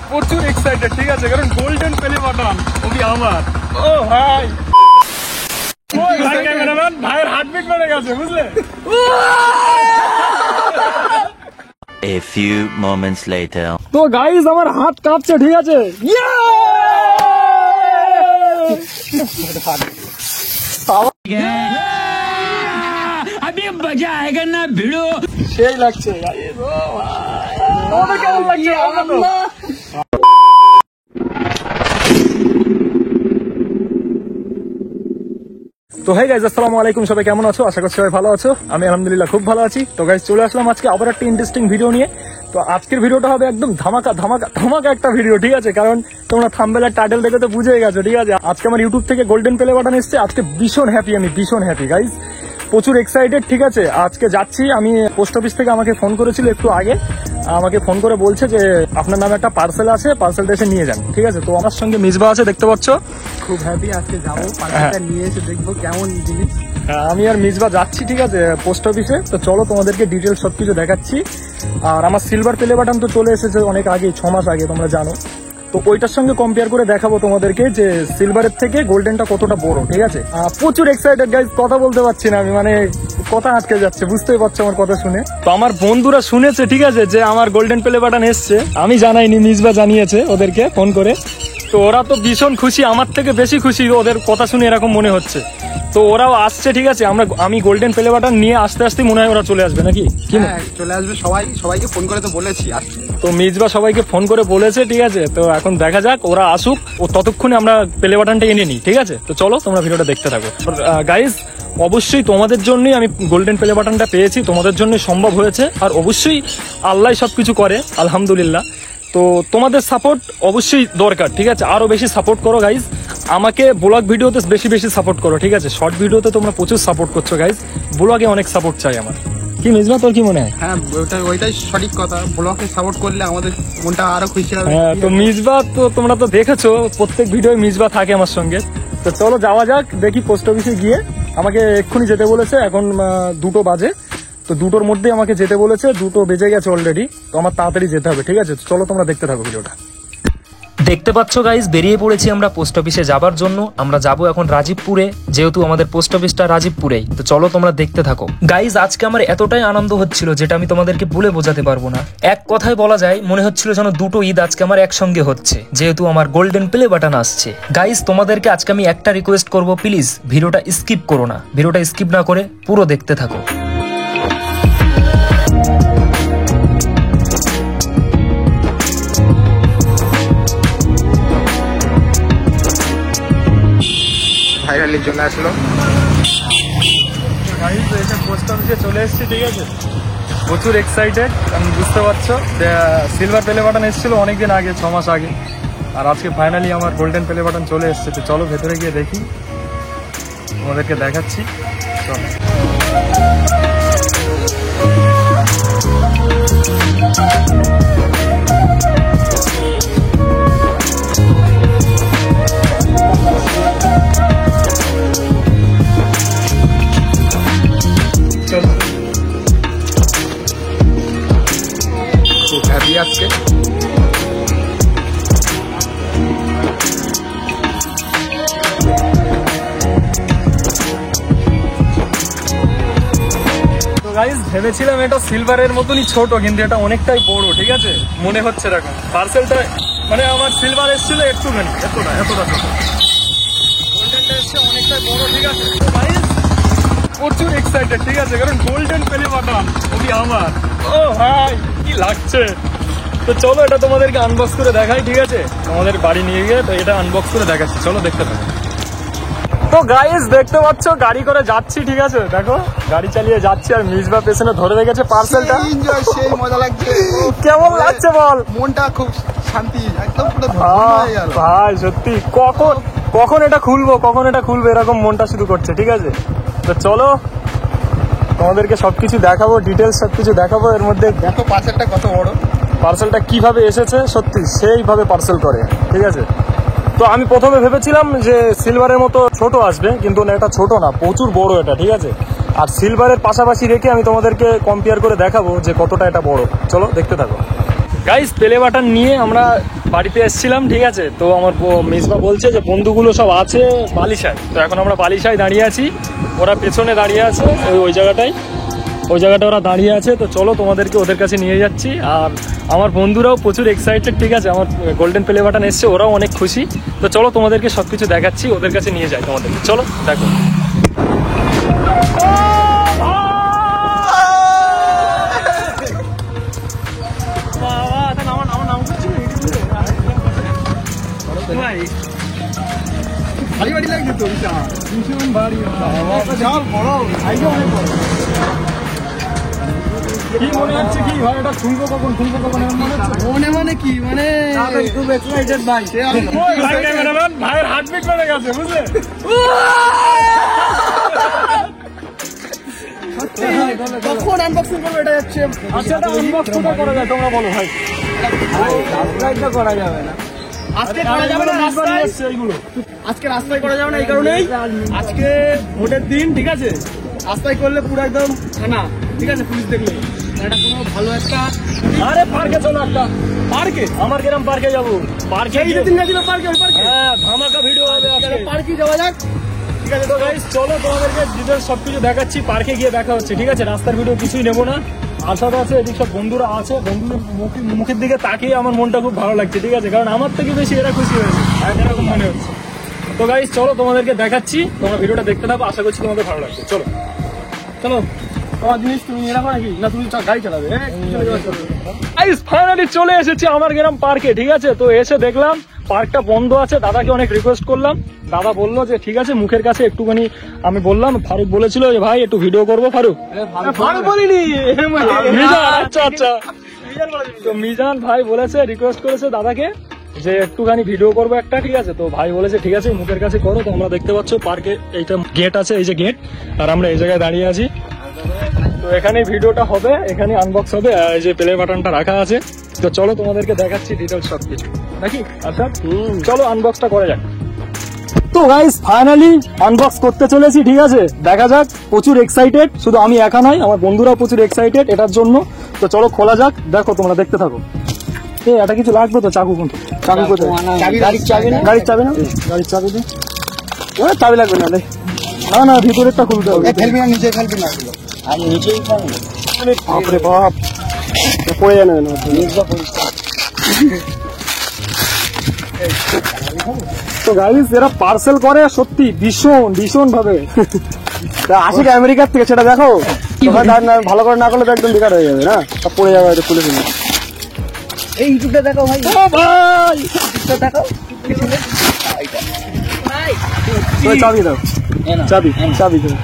প্রচুর এক্সাইটেড, ঠিক আছে, কারণ গোল্ডেন প্লে বাটন ওই আমার। ও ভাই, ক্যামেরাম্যান ভাইয়ের হার্টবিট বেড়ে গেছে, বুঝলে? A few moments later. তো গাইস আমার হাত কাঁপছে, ঠিক আছে। अभी मजा आएगा ना भिड़ो। সেই লাগছে কেমন লাগছে? তো হে গাইজ, আসসালামু আলাইকুম। সবাই কেমন আছো? আশা করছি সবাই ভালো আছো। আমি আলহামদুলিল্লাহ খুব ভালো আছি। তো গাইজ চলে আসলাম আজকে আবার একটা ইন্টারেস্টিং ভিডিও নিয়ে। তো আজকের ভিডিওটা হবে একদম ধামাকা ধামাকা ধামাকা একটা ভিডিও, ঠিক আছে, কারণ তোমরা থাম্বনেল আর টাইটেল দেখে তো বুঝেই গেছো, ঠিক আছে। আজকে আমার ইউটিউব থেকে গোল্ডেন প্লে বাটন এসেছে। আজকে ভীষণ হ্যাপি, আমি ভীষণ হ্যাপি গাইজ, প্রচুর এক্সাইটেড, ঠিক আছে। আজকে যাচ্ছি আমি, পোস্ট অফিস থেকে আমাকে ফোন করেছিল একটু আগে, আমাকে ফোন করে বলছে যে আপনার নামে একটা পার্সেল আছে, পার্সেলটা এসে নিয়ে যান, ঠিক আছে। তো আমার সঙ্গে মিসবা আছে, দেখতে পাচ্ছ। খুব হ্যাপি, আজকে যাবো, পার্সেলটা নিয়ে এসে দেখবো কেমন জিনিস। আমি আর মিসবা যাচ্ছি, ঠিক আছে, পোস্ট অফিসে। তো চলো তোমাদেরকে ডিটেলস সবকিছু দেখাচ্ছি। আর আমার সিলভার প্লে বাটন তো চলে এসেছে অনেক আগে, 6 মাস আগে, তোমরা জানো। তো ওইটার সঙ্গে কম্পেয়ার করে দেখাবো তোমাদেরকে যে সিলভারের থেকে গোল্ডেনটা কতটা বড়, ঠিক আছে। প্রচুর এক্সাইটেড গাইজ, কথা বলতে পারছি না আমি, মানে কথা আটকে যাচ্ছে, বুঝতেই পারছো আমার কথা শুনে। তো আমার বন্ধুরা শুনেছে, ঠিক আছে, যে আমার গোল্ডেন প্লে বাটন এসছে। আমি জানাইনি, মিসবা জানিয়েছে ওদেরকে ফোন করে। তো ওরা তো ভীষণ খুশি, আমার থেকে বেশি খুশি, ওদের কথা শুনে এরকম মনে হচ্ছে। তো ওরাও আসছে, ঠিক আছে। আমি গোল্ডেন প্লে বাটন নিয়ে আস্তে আস্তে মনে হয় ওরা চলে আসবে, নাকি? চলে আসবে, সবাইকে ফোন করে তো বলেছি আসছে। তো মিসবা সবাইকে ফোন করে বলেছে, ঠিক আছে। তো এখন দেখা যাক, ওরা আসুক, ও ততক্ষণে আমরা প্লে বাটনটা এনে নিই, ঠিক আছে। তো চলো তোমরা ভিডিওটা দেখতে থাকো। গাইজ অবশ্যই তোমাদের জন্যই আমি গোল্ডেন প্লে বাটনটা পেয়েছি, তোমাদের জন্যই সম্ভব হয়েছে। আর অবশ্যই আল্লাহ সবকিছু করে, আলহামদুলিল্লাহ। তো তোমাদের সাপোর্ট অবশ্যই দরকার, ঠিক আছে। আরো বেশি সাপোর্ট করো গাইজ, আমাকে ব্লগ ভিডিওতে বেশি বেশি সাপোর্ট করো, ঠিক আছে। শর্ট ভিডিওতে তোমরা প্রচুর সাপোর্ট করছো গাইজ, ব্লগে অনেক সাপোর্ট চাই আমার। কি মিসবা, তোর কি মনে হয়? হ্যাঁ, ওইটাই সঠিক কথা, ব্লগে সাপোর্ট করলে আমাদের মনটা আরো খুশি হবে। হ্যাঁ, তো মিসবা তো তোমরা তো দেখেছো, প্রত্যেক ভিডিও মিসবা থাকে আমার সঙ্গে। তো চলো যাওয়া যাক, দেখি পোস্ট অফিসে গিয়ে। আমাকে এক্ষুনি যেতে বলেছে, এখন 2টো বাজে। তো 2টোর মধ্যে আমাকে যেতে বলেছে, 2টো বেজে গেছে অলরেডি। তো আমার তাড়াতাড়ি যেতে হবে, ঠিক আছে। চলো তোমরা দেখতে থাকো ভিডিওটা। দেখতে পাচ্ছ গাইজ, বেরিয়ে পড়েছি আমরা পোস্ট অফিসে যাবার জন্য। আমরা যাব এখন রাজীবপুরে, যেহেতু আমাদের পোস্ট অফিসটা রাজীবপুরেই। তো চলো তোমরা দেখতে থাকো গাইজ। আজকে আমার এতটাই আনন্দ হচ্ছিল যেটা আমি তোমাদেরকে বলে বোঝাতে পারবো না। এক কথায় বলা যায়, মনে হচ্ছিল যেন 2টো ঈদ আজকে আমার একসঙ্গে হচ্ছে, যেহেতু আমার গোল্ডেন প্লে বাটন আসছে। গাইজ তোমাদেরকে আজকে আমি একটা রিকোয়েস্ট করবো, প্লিজ ভিডিওটা স্কিপ করো না, ভিডিওটা স্কিপ না করে পুরো দেখতে থাকো। ফাইনালি চলে আসলো। পোস্ট অফিসে চলে এসেছি, ঠিক আছে। প্রচুর এক্সাইটেড, আমি বুঝতে পারছো। সিলভার প্লে বাটন এসেছিল অনেকদিন আগে, 6 মাস আগে। আর আজকে ফাইনালি আমার গোল্ডেন প্লে বাটন চলে এসছে। তো চলো ভেতরে গিয়ে দেখি, তোমাদেরকে দেখাচ্ছি, চলো। খুব হ্যাপি আজকে। তো গাইজ ভেবেছিলাম এটা সিলভারের মতনই ছোট, কিন্তু এটা অনেকটাই বড়, ঠিক আছে, মনে হচ্ছে এরকম। পার্সেলটা মানে আমার সিলভার এসেছিল একটুখানি, এতটা ছোট। গোল্ডেনটা এসছে অনেকটাই বড়, ঠিক আছে। গাইজ প্রচুর এক্সাইটেড, ঠিক আছে, কারণ গোল্ডেন প্লে বাটন ওই আমার। ও ভাই, কি লাগছে। তো চলো এটা তোমাদেরকে আনবক্স করে দেখাই, ঠিক আছে। তোমাদের বাড়ি নিয়ে গিয়ে তো এটা আনবক্স করে দেখাচ্ছি, চলো দেখতে থাকো। তো গাইস দেখতে পাচ্ছ, গাড়ি করে যাচ্ছি, ঠিক আছে। দেখো গাড়ি চালিয়ে যাচ্ছি, আর মিসবা পেছনে ধরে রেখেছে পার্সেলটা। এনজয়, সেই মজা লাগছে। কেমন লাগছে বল? মনটা খুব শান্তি, একদম পুরো হয়ে গেল ভাই। সত্যি কখন এটা খুলবো এরকম মনটা শুরু করছে, ঠিক আছে। তো চলো তোমাদেরকে সবকিছু দেখাবো, ডিটেলস সবকিছু দেখাবো। এর মধ্যে দেখো পার্সেলটা কত বড়, পার্সেলটা কিভাবে এসেছে, সত্যি সেইভাবে পার্সেল করে, ঠিক আছে। তো আমি প্রথমে ভেবেছিলাম যে সিলভারের মতো ছোট আসবে, কিন্তু না, এটা ছোট না, প্রচুর বড় এটা, ঠিক আছে। আর সিলভারের পাশাপাশি রেখে আমি তোমাদেরকে কম্পেয়ার করে দেখাবো যে কতটা এটা বড়। চলো দেখতে থাকো। গাইস প্লে বাটন নিয়ে আমরা বাড়িতে এসেছিলাম, ঠিক আছে। তো আমার মেজবা বলছে যে বন্ধুগুলো সব আছে বালিশায়। তো এখন আমরা বালিশায় দাঁড়িয়ে আছি, ওরা পেছনে দাঁড়িয়ে আছে ওই জায়গাটায়, ওই জায়গাটা ওরা দাঁড়িয়ে আছে। তো চলো তোমাদেরকে ওদের কাছে নিয়ে যাচ্ছি। আর আমার বন্ধুরাও প্রচুর এক্সাইটেড, ঠিক আছে। আমার গোল্ডেন প্লে বাটন এসছে, ওরাও অনেক খুশি। তো চলো তোমাদেরকে সব কিছু দেখাচ্ছি, ওদের কাছে নিয়ে যাই তোমাদেরকে। চলো দেখো। ভারী ভারী লাগছে তো ভীষণ ভারী বড় সাইজে অনেক বড়। কি মনে হচ্ছে কি ভাই, এটা খুলবো কখন মনে হচ্ছে? মানে কি মানে খুব এক্সাইটেড ভাই। ভাইয়ের হার্টবিট বেড়ে গেছে, বুঝলে? কখন আনবক্সিং করবো এটা যাচ্ছে। আচ্ছা, এটা আনবক্স কোথায় করা যায় তোমরা বলো ভাই? করা যাবে না আজকে, করা যাবে না রাস্তায়। আজকে রাস্তায় করা যাবে না, এই কারণেই আজকে ভোটের দিন, ঠিক আছে। রাস্তায় করলে পুরো একদম থানা, ঠিক আছে, পুলিশ দেখলে। এটা কোনো ভালো একটা, আরে পার্কে চলো একটা। পার্কে? আমার গ্রাম পার্কে যাবো। পার্কে এই যে দিন গেছিল পার্কে, ওই পার্কে। হ্যাঁ, ধামাকা ভিডিও হবে আজকে। পার্কে যাওয়া যাক, ঠিক আছে। তো গাইস চলো তোমাদেরকে ডিটেইলস সবকিছু দেখাচ্ছি। পার্কে গিয়ে দেখা হচ্ছে, ঠিক আছে। রাস্তার ভিডিও কিছুই নেবো না। আশাটা আছে, এদিক সব বন্ধুরা আছে, বন্ধুদের মুখের দিকে তাকিয়ে আমার মনটা খুব ভালো লাগছে, ঠিক আছে। কারণ আমার থেকে বেশি এরা খুশি হয়েছে, এরকম মনে হচ্ছে। তো গাইস চলো তোমাদেরকে দেখাচ্ছি, তোমরা ভিডিওটা দেখতে থাকো, আশা করছি তোমাদের ভালো লাগছে। চলো চলো। তোমার জিনিস তুমি এরকম নাকি না, তুমি গাড়ি চালাবে? গাইস ফাইনালি চলে এসেছি আমার গ্রাম পার্কে, ঠিক আছে। তো এসে দেখলাম পার্কটা বন্ধ আছে। দাদাকে অনেক রিকোয়েস্ট করলাম, দাদা বললো যে ঠিক আছে, মুখের কাছে একটুখানি আমি বললাম। ফারুক বলেছিল যে ভাই একটু ভিডিও করবো। ফারুক বলিনি। আচ্ছা আচ্ছা। তো মিজান ভাই বলেছে, রিকোয়েস্ট করেছে দাদাকে যে একটুখানি ভিডিও করবো একটা, ঠিক আছে। তো ভাই বলেছে ঠিক আছে, মুখের কাছে করো। তো আমরা দেখতে পাচ্ছ পার্কে এইটা গেট আছে, এই যে গেট, আর আমরা এই জায়গায় দাঁড়িয়ে আছি। তো এখানে ভিডিওটা হবে, এখানে আনবক্স হবে, আর এই যে প্লে বাটনটা রাখা আছে। তো চলো তোমাদেরকে দেখাচ্ছি ডিটেলস সবকিছু, নাকি? আচ্ছা চলো আনবক্সটা করা যাক। তো গাইস ফাইনালি আনবক্স করতে চলেছি, ঠিক আছে। দেখা যাক, প্রচুর এক্সাইটেড, শুধু আমি একা নয়, আমার বন্ধুরাও প্রচুর এক্সাইটেড এটার জন্য। তো চলো খোলা যাক, দেখো তোমরা দেখতে থাকো। এটা কিছু লাগবে তো? চাকু কোনটা? চাকু কোথায়? গাড়ির চাবি না? গাড়ির চাবি না? গাড়ির চাবি দিই। চাবি লাগবে না, না না, ভিতরেরটা খুলতে হবে। ফেলবি না, নিচে ফেলবি না, আর নিচেই ফেলবি। বাপরে বাপ, পড়ে যাবে না। তো গাইস এরা পার্সেল করে সত্যি ভীষণ ভাবে। আসে কি আমেরিকার থেকে, সেটা দেখো। ভালো করে না করলে তো একদম বেকার হয়ে যাবে না, সব পড়ে যাবে। এটা খুলে ফেলি। এই ইউটিউবটা দেখো ভাই, ও ভাই, ইউটিউবটা দেখো। ওই চাবি দাও, চাবি দাও।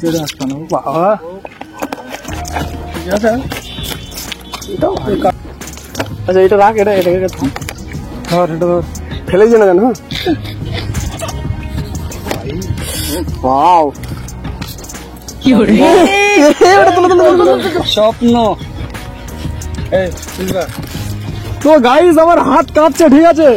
যেটা আসতাম বাবা, ঠিক আছে। আচ্ছা এটা রাখ, এটা ধর, এটা ফেলে দিয়ে না কেন? স্বপ্ন। তো গাইস আমার হাত কাঁপছে, ঠিক আছে।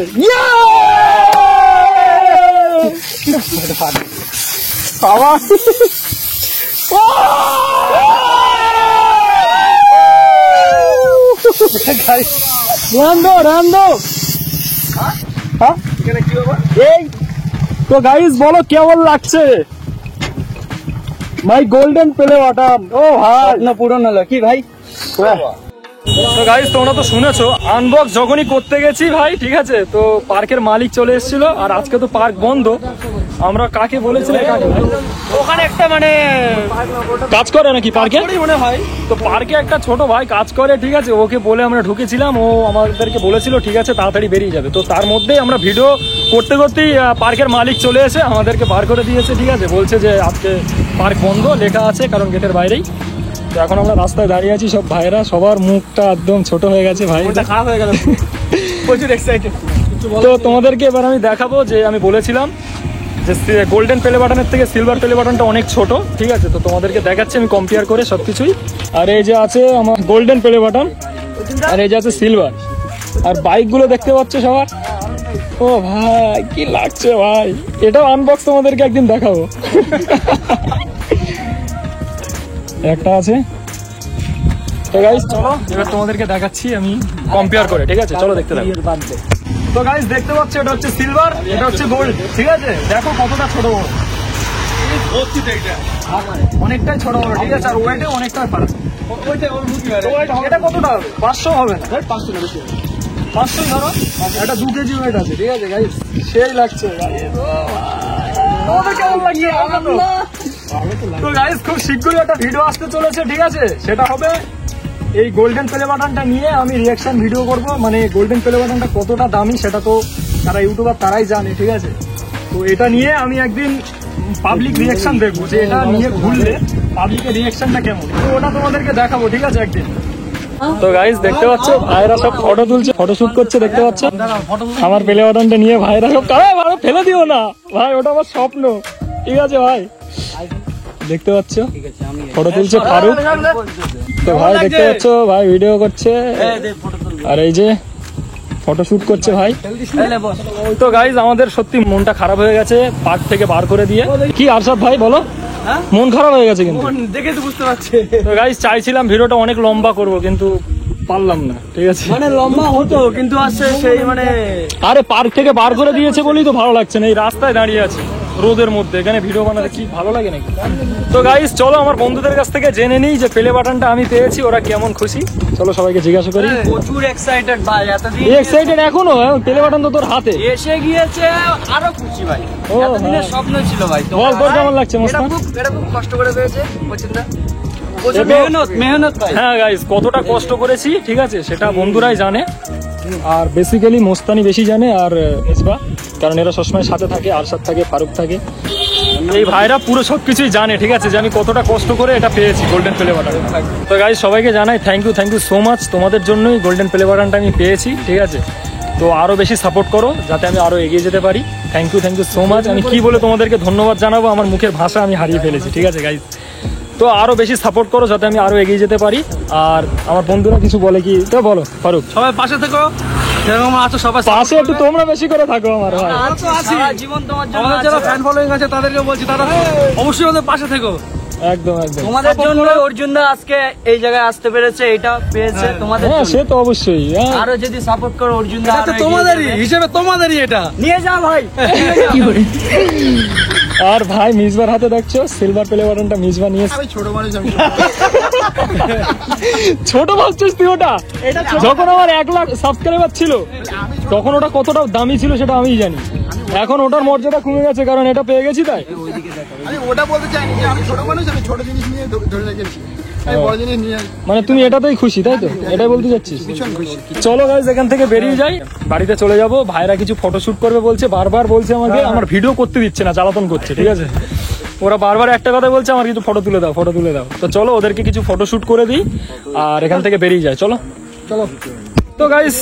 তো গাইস বলো কেমন লাগছে মাই গোল্ডেন প্লে বাটন? ও ভাই, না পুরনো হলো কি ভাই? তো গাইস তোমরা তো শুনেছো, আনবক্স যখনই করতে গেছি ভাই, ঠিক আছে। তো পার্কের মালিক চলে এসেছিল, আর আজকে তো পার্ক বন্ধ। আমরা কাকে বলেছিলাম, ওখানে একটা মানে কাজ করে নাকি পার্কে মনে হয়। তো পার্কে একটা ছোট ভাই কাজ করে, ঠিক আছে। ওকে বলে আমরা ঢুকেছিলাম, ও আমাদেরকে বলেছিল ঠিক আছে তাড়াতাড়ি বেরিয়ে যাবে। তো তার মধ্যেই আমরা ভিডিও করতে করতেই পার্কের মালিক চলে এসে আমাদেরকে বার করে দিয়েছে, ঠিক আছে। বলছে যে আজকে পার্ক বন্ধ লেখা আছে, কারণ গেটের বাইরেই। তো এখন আমরা রাস্তায় দাঁড়িয়ে আছি, সব ভাইরা, সবার মুখটা একদম ছোট হয়ে গেছে ভাই, খারাপ হয়ে গেল, প্রচুর এক্সাইটেড। তো তোমাদেরকে এবার আমি দেখাবো যে আমি বলেছিলাম যে গোল্ডেন প্লে বাটনের থেকে সিলভার প্লে বাটনটা অনেক ছোট, ঠিক আছে। তো তোমাদেরকে দেখাচ্ছি আমি কম্পেয়ার করে সবকিছুই। আর এই যে আছে আমার গোল্ডেন প্লে বাটন, আর এই যে আছে সিলভার। আর বাইকগুলো দেখতে পাচ্ছ সবার। ও ভাই কি লাগছে ভাই, এটাও আনবক্স তোমাদেরকে একদিন দেখাবো। একটা আছে, তো গাইস চলো এবার তোমাদেরকে দেখাচ্ছি আমি কম্পেয়ার করে, ঠিক আছে? চলো দেখতে থাকো। তো গাইস দেখতে পাচ্ছ এটা হচ্ছে সিলভার, এটা হচ্ছে গোল্ড, ঠিক আছে? দেখো কতটা ছোট বড়, অনেকটাই ছোট বড়, ঠিক আছে? আর ওয়েটে অনেকটাই ফারাক। এটা কতটা হবে? 500 হবে না? 500 ধরো, এটা 2 কেজি ওয়েট আছে, ঠিক আছে গাইস? সেই লাগছে তোমাদের কেমন লাগছে? তো গাইস খুব শীঘ্রই একটা ভিডিও আসতে চলেছে, ঠিক আছে? সেটা হবে এই গোল্ডেন প্লে বাটনটা নিয়ে আমি রিয়াকশন ভিডিও করব। মানে গোল্ডেন প্লে বাটনটা কতটা দামি সেটা তো যারা ইউটিউবার তারাই জানে, ঠিক আছে? তো এটা নিয়ে আমি একদিন পাবলিক রিয়াকশন দেখবো যে এটা নিয়ে ঘুরলে পাবলিকের রিয়াকশনটা কেমন, তো ওটা তোমাদেরকে দেখাবো, ঠিক আছে? একদিন। তো গাইস দেখতে পাচ্ছ ভাইরা সব ফটো তুলছে, ফটো শুট করছে, দেখতে পাচ্ছ আমার প্লে বাটনটা নিয়ে ভাইরা সব ফেলে দিও না ভাই, ওটা আমার স্বপ্ন, ঠিক আছে ভাই? দেখতে পাচ্ছ ফটো তুলছে ফারুক, তো ভাই দেখতে পাচ্ছ ভাই ভিডিও করছে, আর এই যে ফটো শুট করছে ভাই। তো গাইজ আমাদের সত্যি মনটা খারাপ হয়ে গেছে পার্ক থেকে বার করে দিয়ে। কি আরশাদ ভাই বলো, মন খারাপ হয়ে গেছে? কিন্তু দেখে তো বুঝতে পারছি। তো গাইজ চাইছিলাম ভিডিওটা অনেক লম্বা করব কিন্তু পারলাম না, ঠিক আছে? মানে লম্বা হতো কিন্তু আসছে সেই মানে আরে পার্ক থেকে বার করে দিয়েছে বলেই তো ভালো লাগছে না, এই রাস্তায় দাঁড়িয়ে আছে রোদের মধ্যে, এখানে ভিডিও বানাতে কি ভালো লাগে নাকি? তো গাইস চলো আমার বন্ধুদের কাছ থেকে জেনে নিই যে প্লে বাটনটা আমি পেয়েছি ওরা কেমন খুশি। চলো সবাইকে জিজ্ঞাসা করি। প্রচুর এক্সাইটেড ভাই, এতদিন এক্সাইটেড এখনো? প্লে বাটন তো তোর হাতে এসে গিয়েছে, আরো খুশি ভাই। ও এতদিনের স্বপ্ন ছিল ভাই। বল তোর কেমন লাগছে মোস্তান? এটা খুব কষ্ট করে পেয়েছে, বুঝছেন না? মেহনত ভাই। হ্যাঁ গাইস কতটা কষ্ট করেছি, ঠিক আছে? সেটা বন্ধুরাই জানে, আর বেসিক্যালি মোস্তানি বেশি জানে আর মেজবা, কারণ এরা সবসময় সাথে থাকে, আরশাদ থাকে, ফারুক থাকে, এই ভাইরা পুরো সবকিছুই জানে, ঠিক আছে? যে আমি কতটা কষ্ট করে এটা পেয়েছি গোল্ডেন প্লে বাটন। তো গাইস সবাইকে জানাই থ্যাংক ইউ সো মাচ, তোমাদের জন্যই গোল্ডেন প্লে বাটনটা আমি পেয়েছি, ঠিক আছে? তো আরো বেশি সাপোর্ট করো যাতে আমি আরো এগিয়ে যেতে পারি। Thank you so much. আমি কি বলে তোমাদেরকে ধন্যবাদ জানাবো, আমার মুখের ভাষা আমি হারিয়ে ফেলেছি, ঠিক আছে গাইস? তো আরো বেশি সাপোর্ট করো যাতে আমি আরো এগিয়ে যেতে পারি। আর আমার বন্ধুরা কিছু বলে কি, তো বলো ফারুক। সবাই পাশে থেকো, যেরকম আছো সবাই পাশে একটু তোমরা বেশি করে থাকো আমার ভাই। সারা জীবন তোমার জন্য। আমাদের যারা ফ্যান ফলোইং আছে তাদেরকে বলছি, তারা অবশ্যই আমাদের পাশে থেকো। একদম একদম তোমাদের জন্য অর্জুন দা আজকে এই জায়গায় আসতে পেরেছে, এটা পেয়েছে তোমাদের হ্যাঁ জন্য। সে তো অবশ্যই। হ্যাঁ আরো যদি সাপোর্ট করো অর্জুন দা, এটা তোমাদেরই হিসেবে, তোমাদেরই এটা নিয়ে যাও ভাই। আর ভাই মিজবার হাতে দেখছো সিলভার প্লে বাটনটা মিজবা নিয়েছে। আমি ছোট মানুষ, আমি ছোট ভাবছিস তুই ওটা? যখন আমার 1 লাখ সাবস্ক্রাইবার ছিল তখন ওটা কতটা দামি ছিল সেটা আমিই জানি। এখন ওটার মর্যাদা কমে গেছে কারণ এটা পেয়ে গেছি তাই। আমি ওটা বলতে চাইনি যে আমি ছোট মানুষ, আমি ছোট জিনিস নিয়ে ধরে রেখেছি, আমি বড় জিনিস নিয়ে মানে তুমি এটাতেই খুশি তাই তো? এটাই বলতে চাচ্ছিস? ভীষণ খুশি। চলো গাইস এখান থেকে বেরিয়ে যাই, বাড়িতে চলে যাব। ভাইরা কিছু ফটোশুট করবে বলছে, বারবার বলছে আমাকে, আমার ভিডিও করতে দিচ্ছে না, জ্বালাতন করছে, ঠিক আছে? ওরা বারবার একটা কথা বলছে, আমার কিছু ফটো তুলে দাও, ফটো তুলে দাও। তো চলো ওদেরকে কিছু ফটোশুট করে দিই আর এখান থেকে বেরিয়ে যায়। চলো চলো। তো গাইস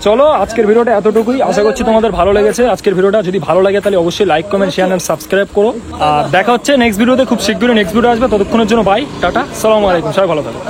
চলো আজকের ভিডিওটা এতটুকুই, আশা করছি তোমাদের ভালো লেগেছে। আজকের ভিডিওটা যদি ভালো লাগে তাহলে অবশ্যই like comment share and subscribe করো। আর দেখা হচ্ছে নেক্সট ভিডিওতে, খুব শীঘ্রই নেক্সট ভিডিও আসবে। ততক্ষণের জন্য বাই, টাটা, আসসালামু আলাইকুম, সবাই ভালো থাকো।